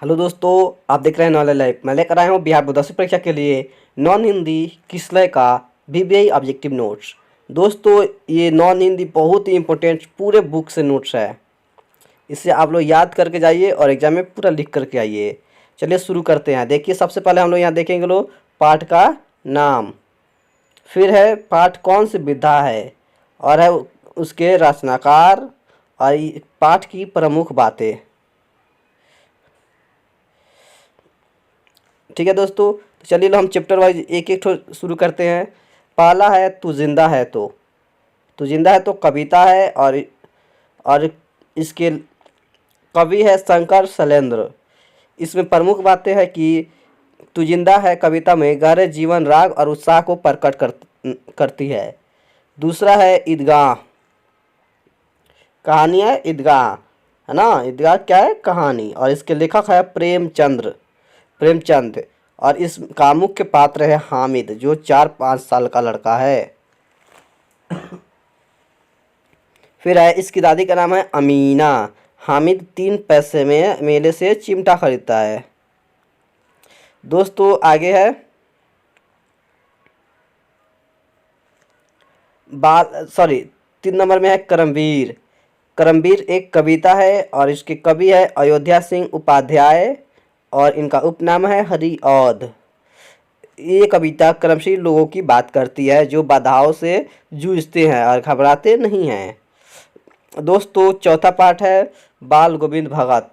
Hello दोस्तों, आप देख रहे हैं नॉलेज लाइव। मैं लेकर आया हूँ बिहार बोर्ड 10वीं परीक्षा के लिए नॉन हिंदी किसलय का वीवीआई ऑब्जेक्टिव नोट्स। दोस्तों, ये नॉन हिंदी बहुत ही इंपॉर्टेंट पूरे बुक से नोट्स है। इससे आप लोग याद करके जाइए और एग्जाम में पूरा लिख करके आइए। चलिए शुरू करते हैं। देखिए, सबसे पहले हम लोग यहाँ देखेंगे लोग पाठ का नाम, फिर है पाठ कौन सी विधा है, और है उसके रचनाकार और पाठ की प्रमुख बातें। ठीक है दोस्तों, तो चलिए हम चैप्टर वाइज एक एक शुरू करते हैं। पहला है तू जिंदा है तू जिंदा है तो कविता है, और इसके कवि है शंकर शैलेंद्र। इसमें प्रमुख बातें हैं कि तू जिंदा है कविता में गहरे जीवन, राग और उत्साह को प्रकट करती है। दूसरा है ईदगाह, कहानी है ईदगाह, है ना। ईदगाह क्या है? कहानी। और इसके लेखक है प्रेमचंद। और इसका मुख्य पात्र है हामिद, जो 4-5 साल का लड़का है। फिर है इसकी दादी का नाम है अमीना। हामिद 3 पैसे में मेले से चिमटा खरीदता है। दोस्तों आगे है 3 नंबर में है करमवीर। करमवीर एक कविता है और इसके कवि है अयोध्या सिंह उपाध्याय, और इनका उपनाम है हरिऔध। ये कविता कर्मशील लोगों की बात करती है जो बाधाओं से जूझते हैं और घबराते नहीं हैं। दोस्तों चौथा पाठ है बाल गोविंद भगत।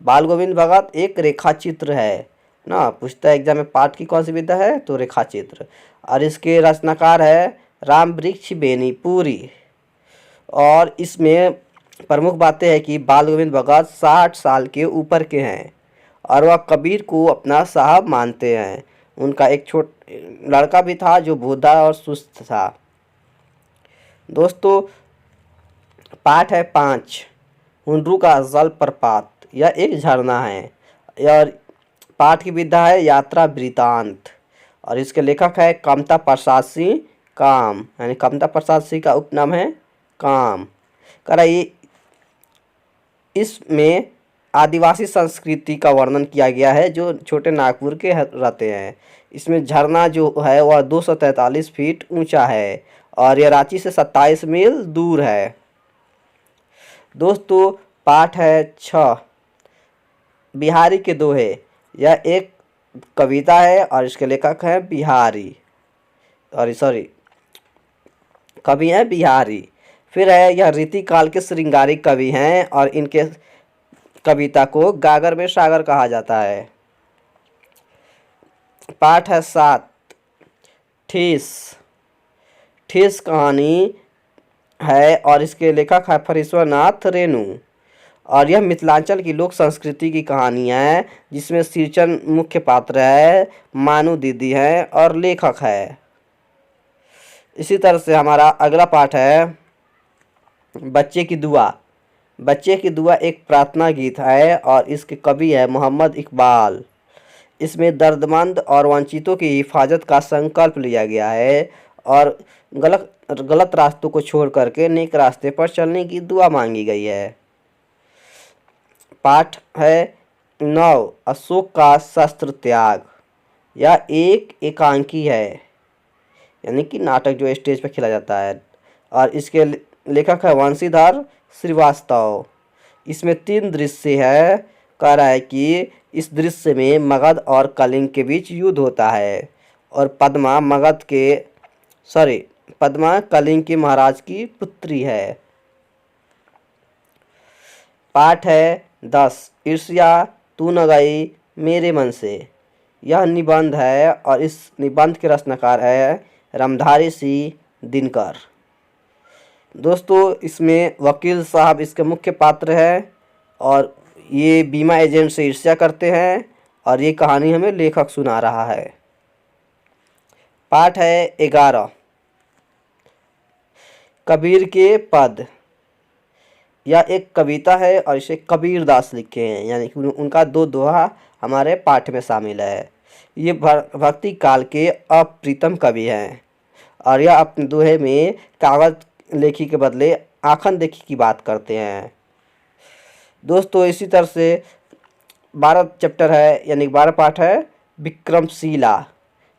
बाल गोविंद भगत एक रेखा चित्र है ना। पूछता है एग्जाम में पाठ की कौन सी विधा है, तो रेखा चित्र। और इसके रचनाकार है राम वृक्ष बेनीपुरी। और इसमें प्रमुख बातें हैं कि बाल गोविंद भगत 60 साल के ऊपर के हैं और वह कबीर को अपना साहब मानते हैं। उनका एक लड़का भी था जो बूढ़ा और सुस्त था। दोस्तों पाठ है 5 हुंड्रू का जलप्रपात। यह एक झरना है। और पाठ की विधा है यात्रा वृतांत। और इसके लेखक है कमता प्रसाद सिंह काम, यानी कमता प्रसाद सिंह का उपनाम है काम। कराइए इसमें आदिवासी संस्कृति का वर्णन किया गया है जो छोटे नागपुर के रहते हैं। इसमें झरना जो है वह 243 फीट ऊंचा है और यह रांची से 27 मील दूर है। दोस्तों पाठ है 6 बिहारी के दोहे। यह एक कविता है और इसके लेखक हैं कवि हैं बिहारी। फिर है यह रीतिकाल के श्रृंगारी कवि हैं और इनके कविता को गागर में सागर कहा जाता है। पाठ है 7 ठेस कहानी है और इसके लेखक है फरीश्वरनाथ रेणु। और यह मिथिलांचल की लोक संस्कृति की कहानी है जिसमें सिरचन मुख्य पात्र है, मानू दीदी है और लेखक है। इसी तरह से हमारा अगला पाठ है बच्चे की दुआ। बच्चे की दुआ एक प्रार्थना गीत है और इसके कवि है मोहम्मद इकबाल। इसमें दर्दमंद और वंचितों की हिफाजत का संकल्प लिया गया है और गलत रास्तों को छोड़ करके नेक रास्ते पर चलने की दुआ मांगी गई है। पाठ है 9 अशोक का शस्त्र त्याग। यह एक एकांकी है, यानी कि नाटक जो स्टेज पर खेला जाता है। और इसके लेखक है वंशीधर श्रीवास्तव। इसमें 3 दृश्य है। कह रहा है कि इस दृश्य में मगध और कलिंग के बीच युद्ध होता है और पद्मा कलिंग के महाराज की पुत्री है। पाठ है 10 ईर्ष्या तू न गई मेरे मन से। यह निबंध है और इस निबंध के रचनाकार है रामधारी सिंह दिनकर। दोस्तों इसमें वकील साहब इसके मुख्य पात्र है और ये बीमा एजेंट से ईर्ष्या करते हैं और ये कहानी हमें लेखक सुना रहा है। पाठ है 11 कबीर के पद। यह एक कविता है और इसे कबीर दास लिखे हैं, यानी कि उनका 2 दोहा हमारे पाठ में शामिल है। ये भक्ति काल के अप्रीतम कवि हैं और यह अपने दोहे में कागज लेखी के बदले आखन देखी की बात करते हैं। दोस्तों इसी तरह से 12 चैप्टर है यानी 12 पाठ है। विक्रमशिला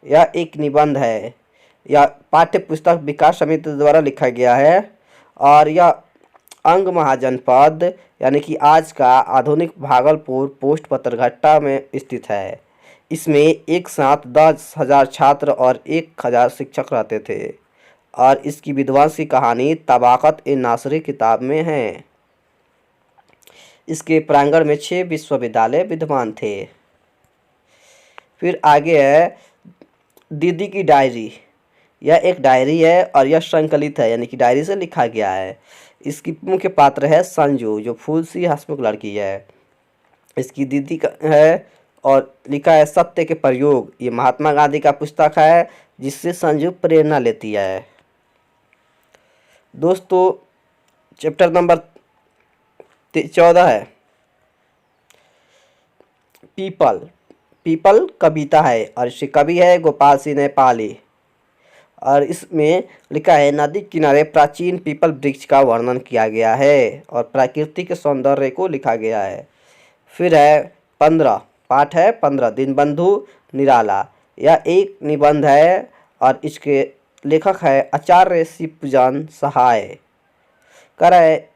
यह एक निबंध है। यह पाठ्य पुस्तक विकास समिति द्वारा लिखा गया है और यह अंग महाजनपद यानी कि आज का आधुनिक भागलपुर पोस्ट पथरघट्टा में स्थित है। इसमें एक साथ 10,000 छात्र और 1,000 शिक्षक रहते थे और इसकी विध्वंस की कहानी तबाकत ए नासरी किताब में है। इसके प्रांगण में 6 विश्वविद्यालय विद्यमान थे। फिर आगे है दीदी की डायरी। यह एक डायरी है और यह संकलित है यानी कि डायरी से लिखा गया है। इसकी मुख्य पात्र है संजू जो फूल सी हंसमुख लड़की है। इसकी दीदी का है और लिखा है सत्य के प्रयोग। ये महात्मा गांधी का पुस्तक है जिससे संजू प्रेरणा लेती है। दोस्तों चैप्टर नंबर 14 है पीपल। पीपल कविता है और इसके कवि है गोपाल सिंह नेपाली और इसमें लिखा है नदी किनारे प्राचीन पीपल वृक्ष का वर्णन किया गया है और प्राकृतिक सौंदर्य को लिखा गया है। फिर है 15 पाठ है 15 दीनबंधु निराला। यह एक निबंध है और इसके लेखक है आचार्य शिवजन सहाय। कर है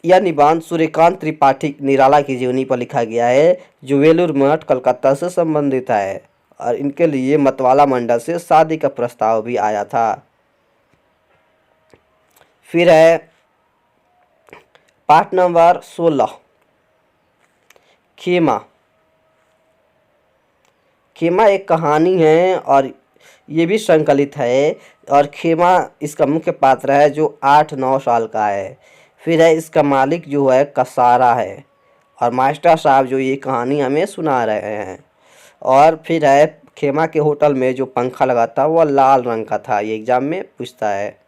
यह निबंध सूर्यकांत त्रिपाठी निराला की जीवनी पर लिखा गया है जो वेलूर मठ कलकत्ता से संबंधित है और इनके लिए मतवाला मंडल से शादी का प्रस्ताव भी आया था। फिर है पाठ नंबर 16 खेमा। खेमा एक कहानी है और ये भी संकलित है और खेमा इसका मुख्य पात्र है जो 8-9 साल का है। फिर है इसका मालिक जो है कसारा है और मास्टर साहब जो ये कहानी हमें सुना रहे हैं। और फिर है खेमा के होटल में जो पंखा लगा था वह लाल रंग का था। ये एग्जाम में पूछता है।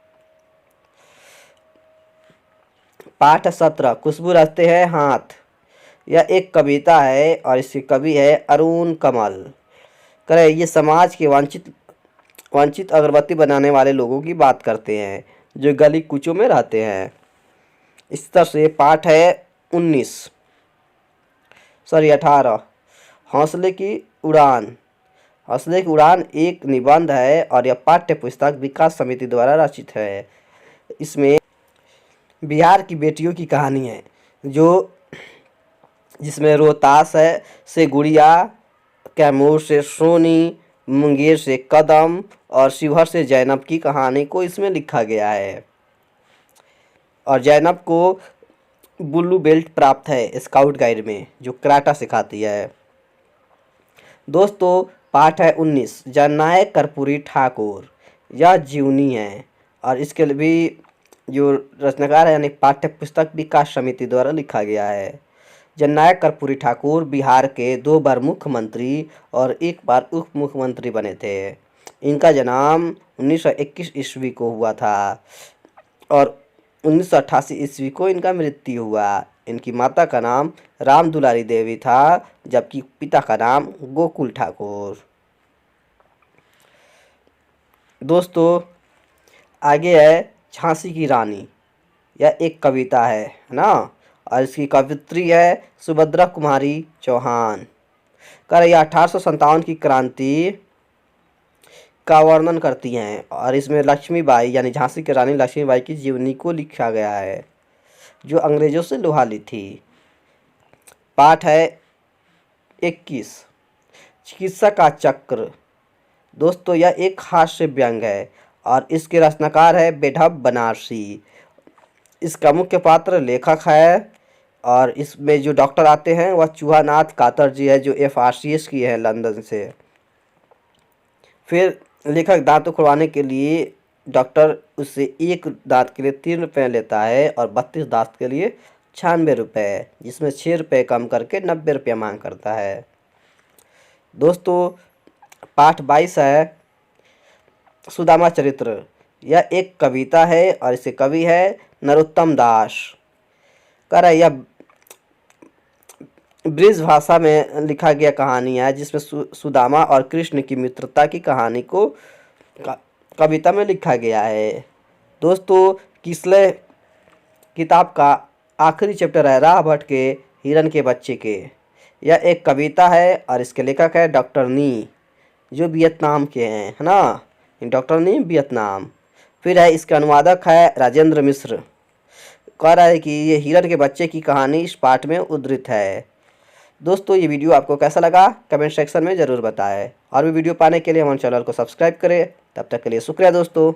पाठ 17 खुशबू रचते हैं हाथ। यह एक कविता है और इसके कवि है अरुण कमल। करे ये समाज के वंचित अगरबत्ती बनाने वाले लोगों की बात करते हैं जो गली कूचों में रहते हैं। इस तरह से पाठ है 18 हौसले की उड़ान। हौसले की उड़ान एक निबंध है और यह पाठ्य पुस्तक विकास समिति द्वारा रचित है। इसमें बिहार की बेटियों की कहानी है जिसमें रोहतास से गुड़िया, कैमूर से सोनी, मुंगेर से कदम और शिवहर से जैनब की कहानी को इसमें लिखा गया है और जैनब को ब्लू बेल्ट प्राप्त है स्काउट गाइड में जो कराटा सिखाती है। दोस्तों पाठ है 19 जननायक कर्पूरी ठाकुर। यह जीवनी है और इसके लिए भी जो रचनाकार है यानी पाठ्य पुस्तक विकास समिति द्वारा लिखा गया है। जननायक कर्पूरी ठाकुर बिहार के 2 बार मुख्यमंत्री और 1 बार उप मुख्यमंत्री बने थे। इनका जन्म 1921 ईस्वी को हुआ था और 1988 ईस्वी को इनका मृत्यु हुआ। इनकी माता का नाम राम दुलारी देवी था जबकि पिता का नाम गोकुल ठाकुर। दोस्तों आगे है झांसी की रानी। यह एक कविता है ना और इसकी कवित्री है सुभद्रा कुमारी चौहान। कर यह 1857 की क्रांति का वर्णन करती हैं और इसमें लक्ष्मीबाई यानी झांसी की रानी लक्ष्मीबाई की जीवनी को लिखा गया है जो अंग्रेजों से लुहा ली थी। पाठ है 21 चिकित्सा का चक्र। दोस्तों यह एक हास्य व्यंग है और इसके रचनाकार है बेढब बनारसी। इसका मुख्य पात्र लेखक है और इसमें जो डॉक्टर आते हैं वह चूहानाथ कातर जी है जो FRCS की है लंदन से। फिर लेखक दांत उखड़वाने के लिए डॉक्टर उससे एक दांत के लिए 3 रुपये लेता है और 32 दांत के लिए 96 रुपये, जिसमें 6 रुपये कम करके 90 रुपये मांग करता है। दोस्तों पाठ 22 है सुदामा चरित्र। यह एक कविता है और इसके कवि है नरोत्तम दास। यह ब्रिज भाषा में लिखा गया कहानी है जिसमें सुदामा और कृष्ण की मित्रता की कहानी को कविता में लिखा गया है। दोस्तों किसले किताब का आखिरी चैप्टर है राह भट्ट के हिरन के बच्चे के। यह एक कविता है और इसके लेखक है डॉक्टर नी, जो वियतनाम के हैं, है ना। डॉक्टर नी वियतनाम। फिर है इसके अनुवादक है राजेंद्र मिश्र। कह रहा है कि ये हिरन के बच्चे की कहानी इस पाठ में उद्धृत है। दोस्तों ये वीडियो आपको कैसा लगा कमेंट सेक्शन में ज़रूर बताएं और भी वीडियो पाने के लिए हमारे चैनल को सब्सक्राइब करें। तब तक के लिए शुक्रिया दोस्तों।